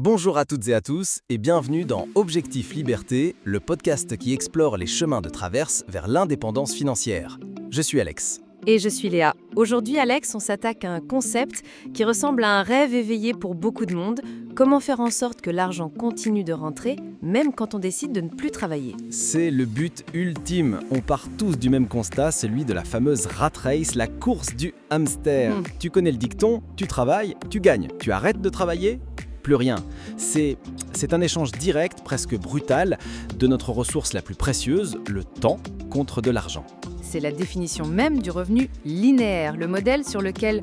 Bonjour à toutes et à tous et bienvenue dans Objectif Liberté, le podcast qui explore les chemins de traverse vers l'indépendance financière. Je suis Alex. Et je suis Léa. Aujourd'hui, Alex, on s'attaque à un concept qui ressemble à un rêve éveillé pour beaucoup de monde. Comment faire en sorte que l'argent continue de rentrer, même quand on décide de ne plus travailler? C'est le but ultime. On part tous du même constat, celui de la fameuse rat race, la course du hamster. Tu connais le dicton, tu travailles, tu gagnes. Tu arrêtes de travailler, plus rien. C'est un échange direct, presque brutal, de notre ressource la plus précieuse, le temps, contre de l'argent. C'est la définition même du revenu linéaire, le modèle sur lequel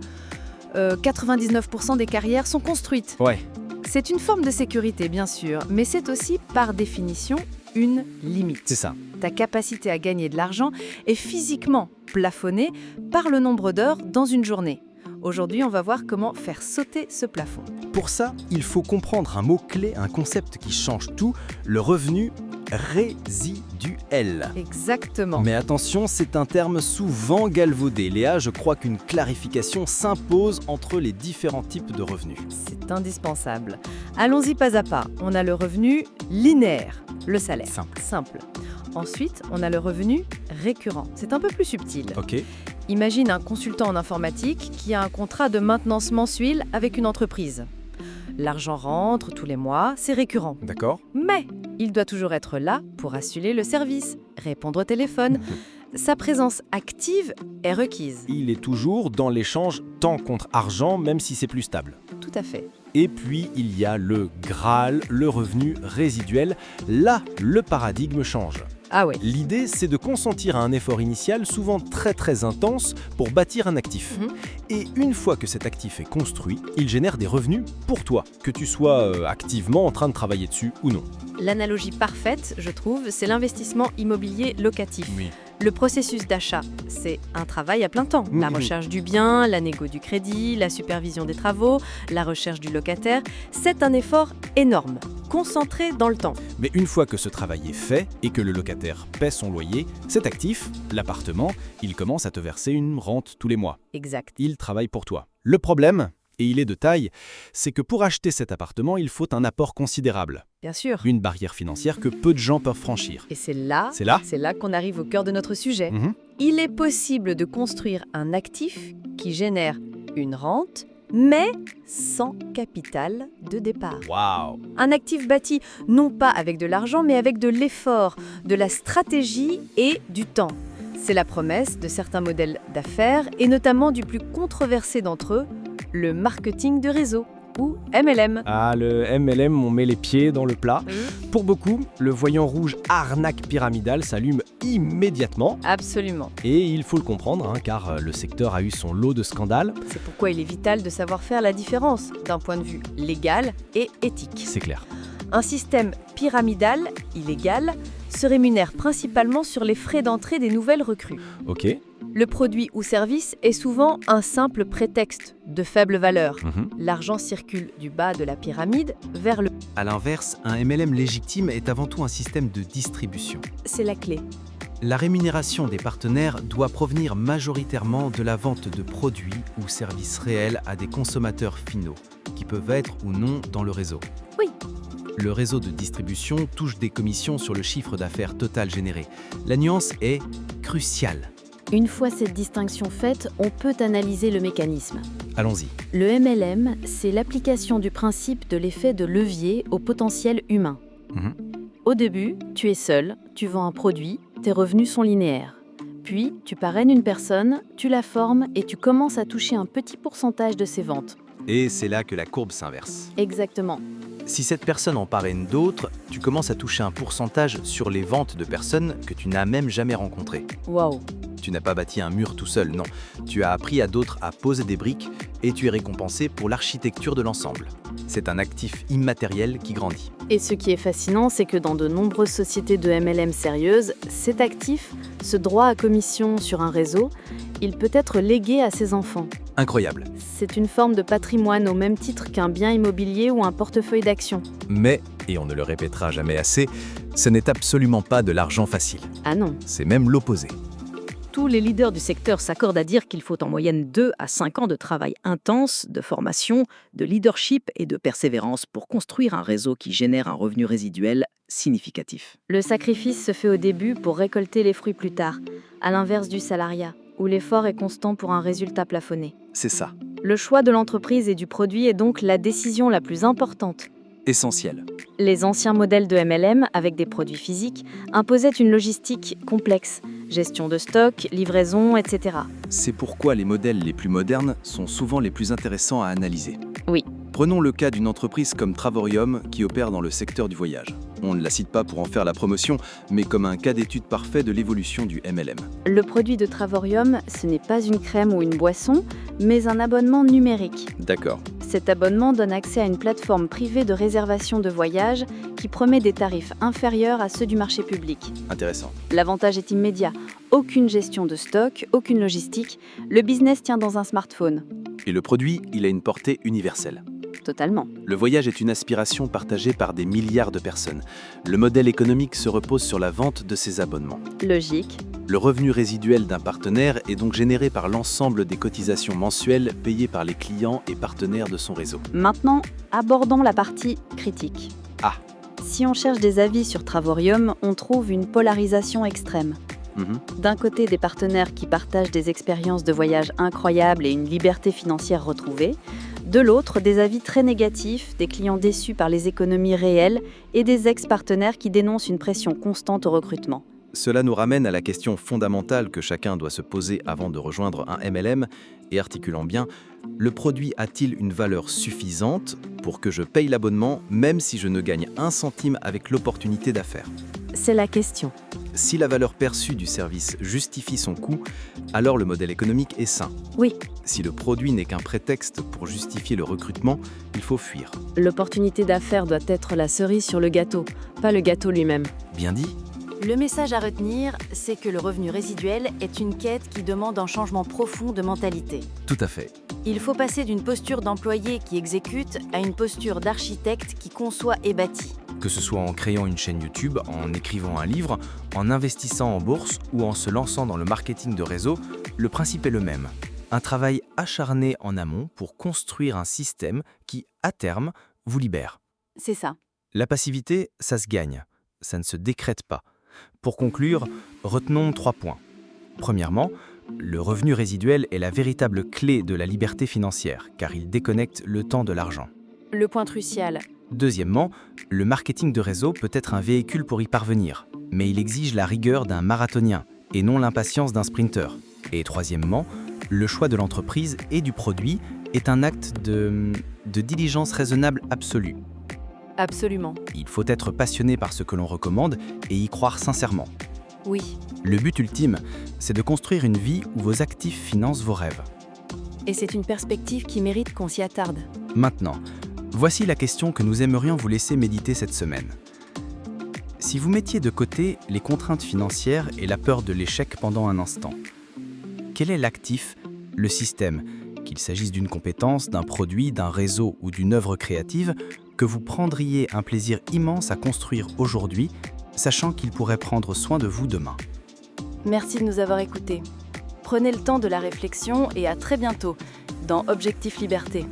99% des carrières sont construites. Ouais. C'est une forme de sécurité, bien sûr, mais c'est aussi, par définition, une limite. C'est ça. Ta capacité à gagner de l'argent est physiquement plafonnée par le nombre d'heures dans une journée. Aujourd'hui, on va voir comment faire sauter ce plafond. Pour ça, il faut comprendre un mot-clé, un concept qui change tout, le revenu résiduel. Exactement. Mais attention, c'est un terme souvent galvaudé. Léa, je crois qu'une clarification s'impose entre les différents types de revenus. C'est indispensable. Allons-y pas à pas. On a le revenu linéaire, le salaire. Simple. Ensuite, on a le revenu récurrent. C'est un peu plus subtil. Ok. Imagine un consultant en informatique qui a un contrat de maintenance mensuel avec une entreprise. L'argent rentre tous les mois, c'est récurrent. D'accord. Mais il doit toujours être là pour assurer le service, répondre au téléphone. Sa présence active est requise. Il est toujours dans l'échange temps contre argent, même si c'est plus stable. Tout à fait. Et puis, il y a le Graal, le revenu résiduel. Là, le paradigme change. Ah oui. L'idée, c'est de consentir à un effort initial, souvent très intense, pour bâtir un actif. Et une fois que cet actif est construit, il génère des revenus pour toi, que tu sois activement en train de travailler dessus ou non. L'analogie parfaite, je trouve, c'est l'investissement immobilier locatif. Oui. Le processus d'achat, c'est un travail à plein temps. La recherche du bien, la négo du crédit, la supervision des travaux, la recherche du locataire, c'est un effort énorme, concentré dans le temps. Mais une fois que ce travail est fait et que le locataire paie son loyer, cet actif, l'appartement, il commence à te verser une rente tous les mois. Exact. Il travaille pour toi. Le problème, et il est de taille, c'est que pour acheter cet appartement, il faut un apport considérable. Bien sûr. Une barrière financière que peu de gens peuvent franchir. Et c'est là qu'on arrive au cœur de notre sujet. Il est possible de construire un actif qui génère une rente, mais sans capital de départ. Waouh! Un actif bâti non pas avec de l'argent, mais avec de l'effort, de la stratégie et du temps. C'est la promesse de certains modèles d'affaires, et notamment du plus controversé d'entre eux, le marketing de réseau, ou MLM. Ah, le MLM, on met les pieds dans le plat. Pour beaucoup, le voyant rouge arnaque pyramidale s'allume immédiatement. Absolument. Et il faut le comprendre, car le secteur a eu son lot de scandales. C'est pourquoi il est vital de savoir faire la différence d'un point de vue légal et éthique. C'est clair. Un système pyramidal, illégal, se rémunère principalement sur les frais d'entrée des nouvelles recrues. Ok. Le produit ou service est souvent un simple prétexte de faible valeur. L'argent circule du bas de la pyramide vers le... À l'inverse, un MLM légitime est avant tout un système de distribution. C'est la clé. La rémunération des partenaires doit provenir majoritairement de la vente de produits ou services réels à des consommateurs finaux, qui peuvent être ou non dans le réseau. Oui. Le réseau de distribution touche des commissions sur le chiffre d'affaires total généré. La nuance est cruciale. Une fois cette distinction faite, on peut analyser le mécanisme. Allons-y. Le MLM, c'est l'application du principe de l'effet de levier au potentiel humain. Au début, tu es seul, tu vends un produit, tes revenus sont linéaires. Puis, tu parraines une personne, tu la formes et tu commences à toucher un petit pourcentage de ses ventes. Et c'est là que la courbe s'inverse. Exactement. Si cette personne en parraine d'autres, tu commences à toucher un pourcentage sur les ventes de personnes que tu n'as même jamais rencontrées. Waouh! Tu n'as pas bâti un mur tout seul, non. Tu as appris à d'autres à poser des briques et tu es récompensé pour l'architecture de l'ensemble. C'est un actif immatériel qui grandit. Et ce qui est fascinant, c'est que dans de nombreuses sociétés de MLM sérieuses, cet actif, ce droit à commission sur un réseau, il peut être légué à ses enfants. Incroyable. C'est une forme de patrimoine au même titre qu'un bien immobilier ou un portefeuille d'actions. Mais, et on ne le répétera jamais assez, ce n'est absolument pas de l'argent facile. Ah non. C'est même l'opposé. Tous les leaders du secteur s'accordent à dire qu'il faut en moyenne 2 à 5 ans de travail intense, de formation, de leadership et de persévérance pour construire un réseau qui génère un revenu résiduel significatif. Le sacrifice se fait au début pour récolter les fruits plus tard, à l'inverse du salariat, où l'effort est constant pour un résultat plafonné. C'est ça, Le choix de l'entreprise et du produit est donc la décision la plus importante. essentiel. Les anciens modèles de MLM, avec des produits physiques, imposaient une logistique complexe, gestion de stock, livraison, etc. C'est pourquoi les modèles les plus modernes sont souvent les plus intéressants à analyser. Oui. Prenons le cas d'une entreprise comme Travorium qui opère dans le secteur du voyage. On ne la cite pas pour en faire la promotion, mais comme un cas d'étude parfait de l'évolution du MLM. Le produit de Travorium, ce n'est pas une crème ou une boisson, mais un abonnement numérique. D'accord. Cet abonnement donne accès à une plateforme privée de réservation de voyage qui promet des tarifs inférieurs à ceux du marché public. Intéressant. L'avantage est immédiat. Aucune gestion de stock, aucune logistique. Le business tient dans un smartphone. Et le produit, il a une portée universelle. Totalement. Le voyage est une aspiration partagée par des milliards de personnes. Le modèle économique se repose sur la vente de ces abonnements. Logique. Le revenu résiduel d'un partenaire est donc généré par l'ensemble des cotisations mensuelles payées par les clients et partenaires de son réseau. Maintenant, abordons la partie critique. Ah. Si on cherche des avis sur Travorium, on trouve une polarisation extrême. D'un côté, des partenaires qui partagent des expériences de voyage incroyables et une liberté financière retrouvée. De l'autre, des avis très négatifs, des clients déçus par les économies réelles et des ex-partenaires qui dénoncent une pression constante au recrutement. Cela nous ramène à la question fondamentale que chacun doit se poser avant de rejoindre un MLM, et articulant bien, le produit a-t-il une valeur suffisante pour que je paye l'abonnement même si je ne gagne 1 centime avec l'opportunité d'affaires ? C'est la question. Si la valeur perçue du service justifie son coût, alors le modèle économique est sain. Oui. Si le produit n'est qu'un prétexte pour justifier le recrutement, il faut fuir. L'opportunité d'affaires doit être la cerise sur le gâteau, pas le gâteau lui-même. Bien dit ? Le message à retenir, c'est que le revenu résiduel est une quête qui demande un changement profond de mentalité. Tout à fait. Il faut passer d'une posture d'employé qui exécute à une posture d'architecte qui conçoit et bâtit. Que ce soit en créant une chaîne YouTube, en écrivant un livre, en investissant en bourse ou en se lançant dans le marketing de réseau, le principe est le même. Un travail acharné en amont pour construire un système qui, à terme, vous libère. C'est ça. La passivité, ça se gagne, ça ne se décrète pas. Pour conclure, retenons 3 points. Premièrement, le revenu résiduel est la véritable clé de la liberté financière, car il déconnecte le temps de l'argent. Le point crucial. Deuxièmement, le marketing de réseau peut être un véhicule pour y parvenir, mais il exige la rigueur d'un marathonien et non l'impatience d'un sprinter. Et troisièmement, le choix de l'entreprise et du produit est un acte de diligence raisonnable absolue. Absolument. Il faut être passionné par ce que l'on recommande et y croire sincèrement. Oui. Le but ultime, c'est de construire une vie où vos actifs financent vos rêves. Et c'est une perspective qui mérite qu'on s'y attarde. Maintenant, voici la question que nous aimerions vous laisser méditer cette semaine. Si vous mettiez de côté les contraintes financières et la peur de l'échec pendant un instant, quel est l'actif, le système, qu'il s'agisse d'une compétence, d'un produit, d'un réseau ou d'une œuvre créative, que vous prendriez un plaisir immense à construire aujourd'hui, sachant qu'il pourrait prendre soin de vous demain ? Merci de nous avoir écoutés. Prenez le temps de la réflexion et à très bientôt dans Objectif Liberté.